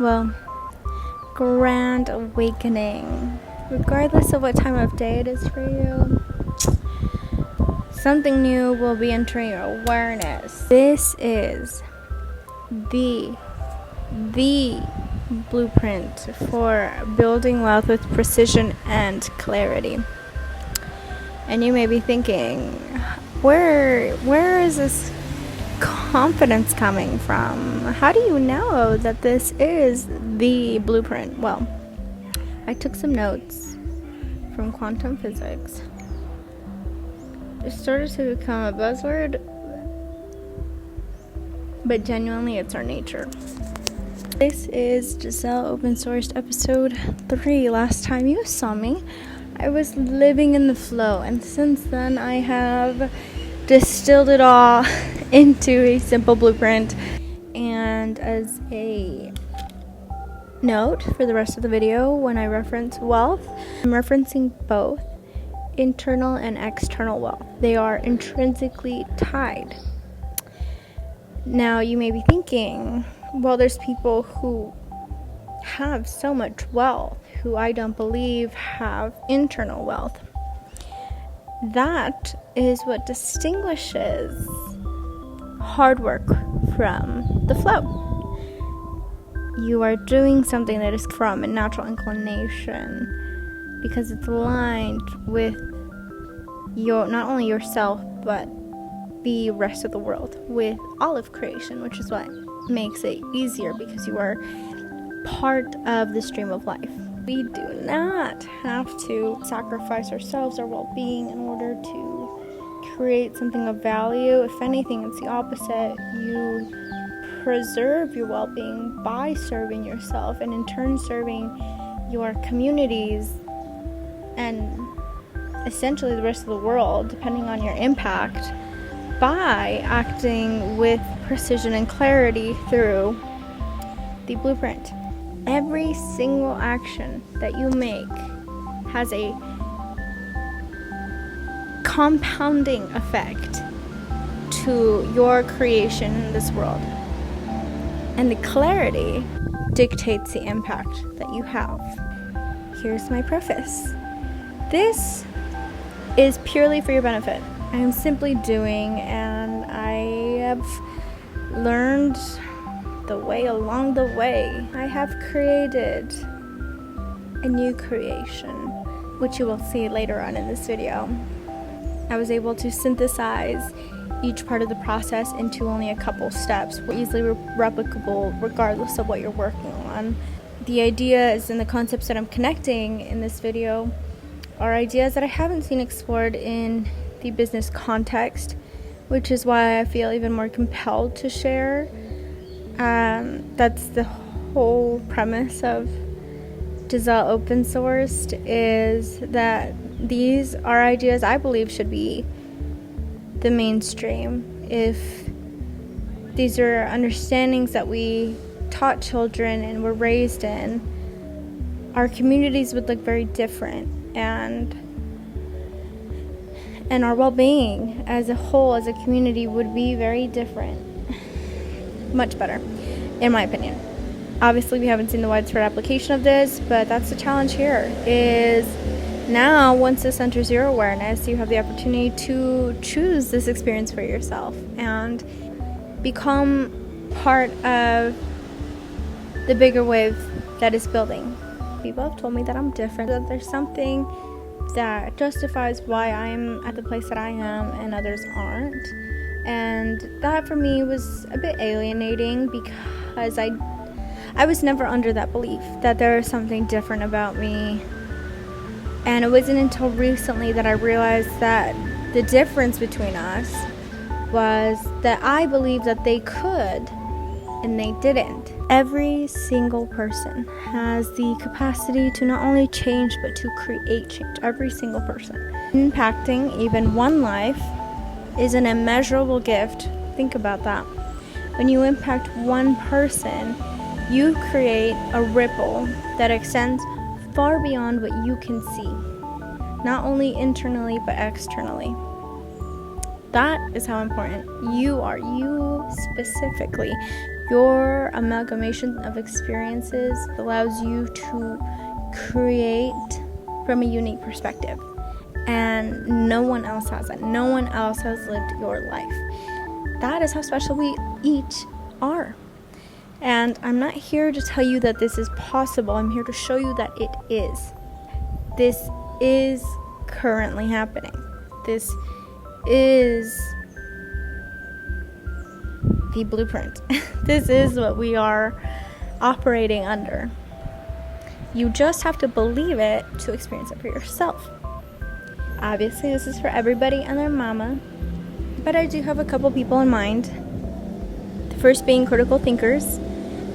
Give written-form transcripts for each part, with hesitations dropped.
well, grand awakening. Regardless of what time of day it is for you, something new will be entering your awareness. This is the blueprint for building wealth with precision and clarity. And you may be thinking, where is this confidence coming from? How do you know that this is the blueprint? Well, I took some notes from quantum physics. It started to become a buzzword, but genuinely it's our nature. This is Giselle Open Sourced episode 3. Last time you saw me, I was living in the flow, and since then I have distilled it all into a simple blueprint. And as a note for the rest of the video, when I reference wealth, I'm referencing both internal and external wealth. They are intrinsically tied. Now you may be thinking, well, there's people who have so much wealth who I don't believe have internal wealth. That is what distinguishes hard work from the flow. You are doing something that is from a natural inclination because it's aligned with not only yourself but the rest of the world, with all of creation, which is what makes it easier because you are part of the stream of life. We do not have to sacrifice ourselves, our well-being, in order to create something of value. If anything, it's the opposite. You preserve your well-being by serving yourself, and in turn serving your communities and essentially the rest of the world, depending on your impact, by acting with precision and clarity through the blueprint. Every single action that you make has a compounding effect to your creation in this world. And the clarity dictates the impact that you have. Here's my preface. This is purely for your benefit. I am simply doing, and I have learned the way along the way. I have created a new creation, which you will see later on in this video. I was able to synthesize each part of the process into only a couple steps, easily replicable regardless of what you're working on. The ideas and the concepts that I'm connecting in this video are ideas that I haven't seen explored in the business context, which is why I feel even more compelled to share. That's the whole premise of Giselle Open Sourced, is that these are ideas I believe should be the mainstream. If these are understandings that we taught children and were raised in, our communities would look very different, and our well-being as a whole, as a community, would be very different. Much better, in my opinion. Obviously, we haven't seen the widespread application of this, but that's the challenge here, is now, once this enters your awareness, you have the opportunity to choose this experience for yourself and become part of the bigger wave that is building. People have told me that I'm different, that there's something that justifies why I'm at the place that I am and others aren't. And that for me was a bit alienating, because I was never under that belief that there was something different about me. And it wasn't until recently that I realized that the difference between us was that I believed that they could and they didn't. Every single person has the capacity to not only change but to create change. Every single person. Impacting even one life is an immeasurable gift. Think about that. When you impact one person, you create a ripple that extends far beyond what you can see, not only internally but externally. That is how important you are. You specifically, Your amalgamation of experiences allows you to create from a unique perspective. And no one else has it. No one else has lived your life. That is how special we each are. And I'm not here to tell you that this is possible. I'm here to show you that it is. This is currently happening. This is the blueprint. This is what we are operating under. You just have to believe it to experience it for yourself. Obviously, this is for everybody and their mama, but I do have a couple people in mind. The first being critical thinkers,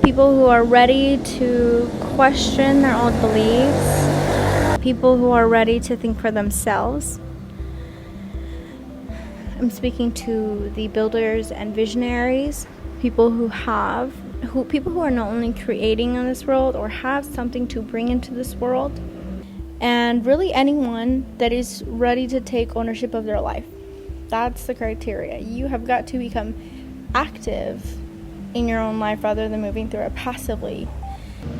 people who are ready to question their old beliefs, people who are ready to think for themselves. I'm speaking to the builders and visionaries, people who are not only creating in this world or have something to bring into this world, and really anyone that is ready to take ownership of their life. That's the criteria. You have got to become active in your own life rather than moving through it passively,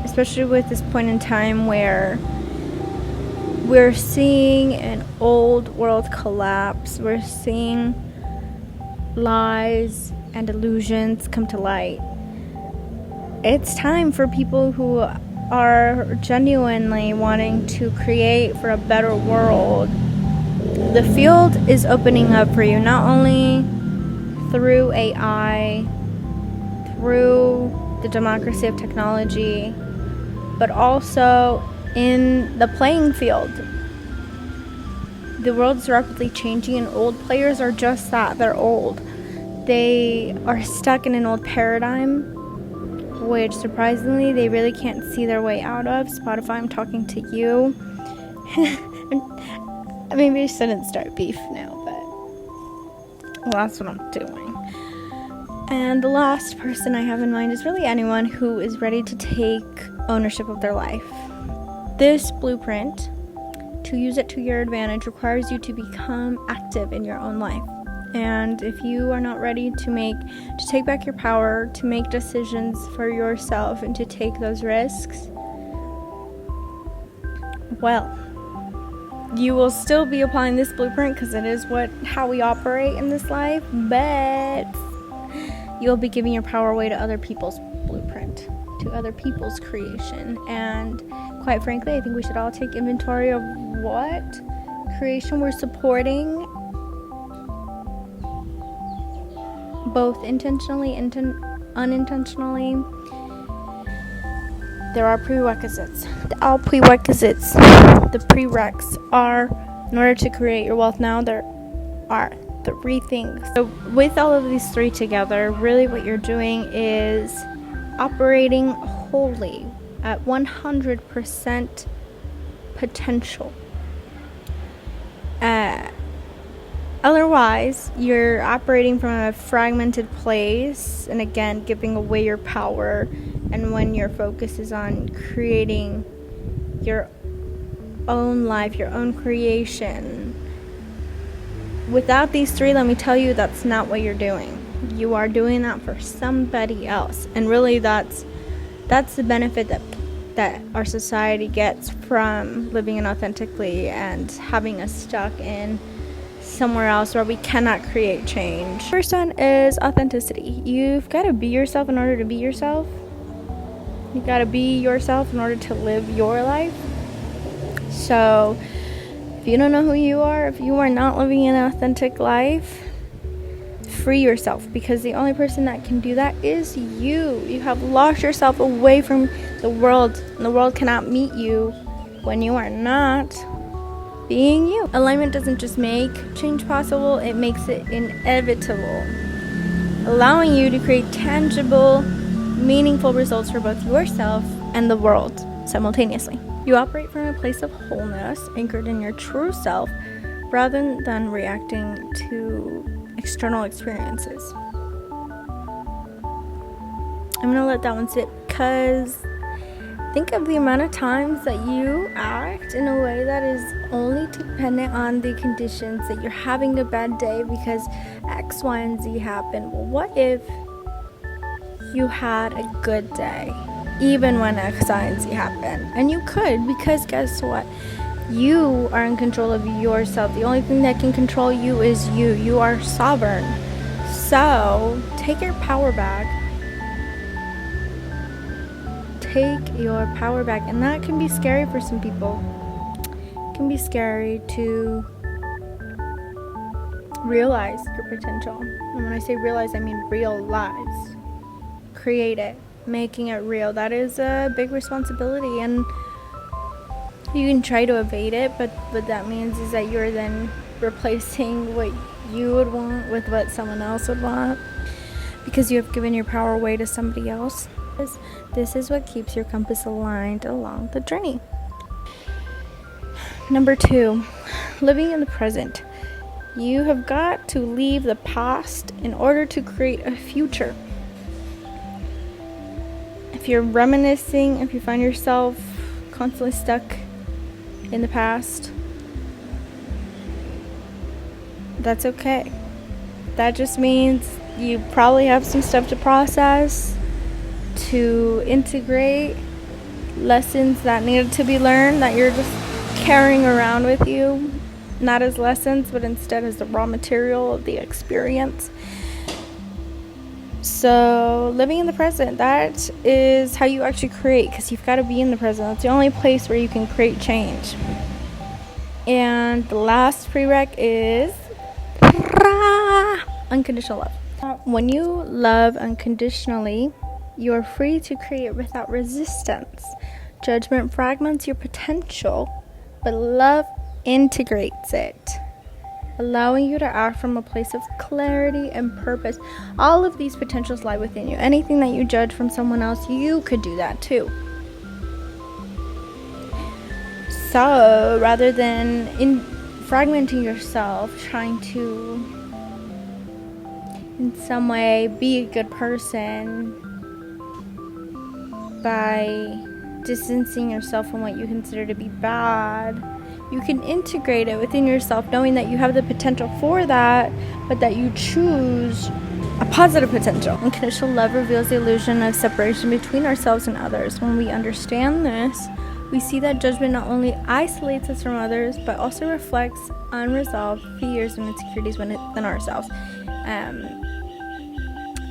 especially with this point in time where we're seeing an old world collapse. We're seeing lies and illusions come to light. It's time for people who are genuinely wanting to create for a better world. The field is opening up for you, not only through AI, through the democracy of technology, but also in the playing field. The world is rapidly changing, and old players are just that. They're old. They are stuck in an old paradigm, which surprisingly they really can't see their way out of. Spotify, I'm talking to you. Maybe I shouldn't start beef now, but that's what I'm doing. And the last person I have in mind is really anyone who is ready to take ownership of their life. This blueprint, to use it to your advantage, requires you to become active in your own life. And if you are not ready to take back your power, to make decisions for yourself, and to take those risks, well, you will still be applying this blueprint because it is how we operate in this life, but you'll be giving your power away to other people's blueprint, to other people's creation. And quite frankly, I think we should all take inventory of what creation we're supporting, both intentionally and unintentionally. There are prerequisites. The prereqs are, in order to create your wealth now, there are 3 things. So with all of these 3 together, really what you're doing is operating wholly at 100% potential. Otherwise, you're operating from a fragmented place, and again, giving away your power. And when your focus is on creating your own life, your own creation, without these 3, let me tell you, that's not what you're doing. You are doing that for somebody else. And really, that's the benefit that our society gets from living inauthentically and having us stuck in somewhere else where we cannot create change. First one is authenticity. You've got to be yourself in order to be yourself. You've got to be yourself in order to live your life. So if you don't know who you are, if you are not living an authentic life, free yourself, because the only person that can do that is you. You have locked yourself away from the world, and the world cannot meet you when you are not being you. Alignment doesn't just make change possible, it makes it inevitable, allowing you to create tangible, meaningful results for both yourself and the world simultaneously. You operate from a place of wholeness, anchored in your true self, rather than reacting to external experiences. I'm gonna let that one sit, because think of the amount of times that you act in a way that is only dependent on the conditions, that you're having a bad day because X, Y, and Z happen. Well, what if you had a good day, even when anxiety happened. And you could, because guess what? You are in control of yourself. The only thing that can control you is you. You are sovereign. So take your power back. Take your power back. And that can be scary for some people. It can be scary to realize your potential. And when I say realize, I mean realize. Create it. Making it real. That is a big responsibility. And you can try to evade it, but what that means is that you're then replacing what you would want with what someone else would want, because you have given your power away to somebody else. This is what keeps your compass aligned along the journey. Number 2, living in the present. You have got to leave the past in order to create a future. If you're reminiscing, if you find yourself constantly stuck in the past, that's okay. That just means you probably have some stuff to process, to integrate, lessons that needed to be learned that you're just carrying around with you, not as lessons, but instead as the raw material of the experience. So living in the present, that is how you actually create, because you've got to be in the present. That's the only place where you can create change. And the last prereq is unconditional love. When you love unconditionally, you are free to create without resistance. Judgment fragments your potential, but love integrates it, allowing you to act from a place of clarity and purpose. All of these potentials lie within you. Anything that you judge from someone else, you could do that too. So rather than fragmenting yourself, trying to in some way be a good person by distancing yourself from what you consider to be bad, you can integrate it within yourself, knowing that you have the potential for that, but that you choose a positive potential. Unconditional love reveals the illusion of separation between ourselves and others. When we understand this, we see that judgment not only isolates us from others, but also reflects unresolved fears and insecurities within ourselves.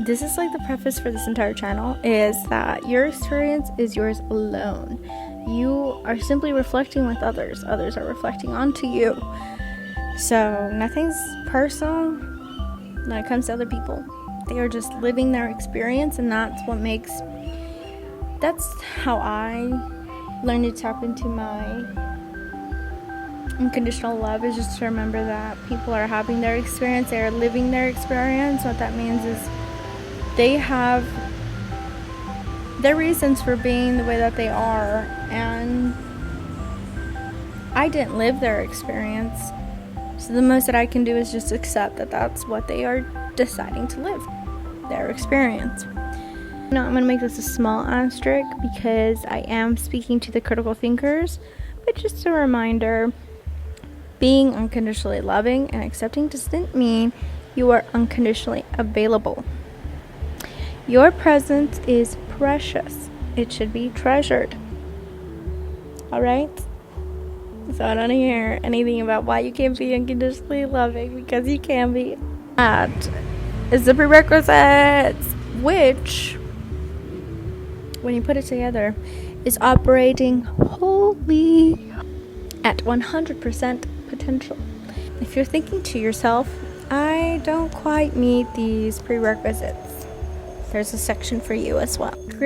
This is like the preface for this entire channel, is that your experience is yours alone. You are simply reflecting with others. Others are reflecting onto you. So nothing's personal when it comes to other people. They are just living their experience, and that's how I learned to tap into my unconditional love, is just to remember that people are having their experience, they are living their experience. What that means is they have their reasons for being the way that they are, and I didn't live their experience. So the most that I can do is just accept that that's what they are deciding to live, their experience. Now I'm going to make this a small asterisk because I am speaking to the critical thinkers, but just a reminder, being unconditionally loving and accepting doesn't mean you are unconditionally available. Your presence is precious. It should be treasured. Alright? So I don't hear anything about why you can't be unconditionally loving, because you can be. That is the prerequisites, which, when you put it together, is operating wholly at 100% potential. If you're thinking to yourself, I don't quite meet these prerequisites, there's a section for you as well.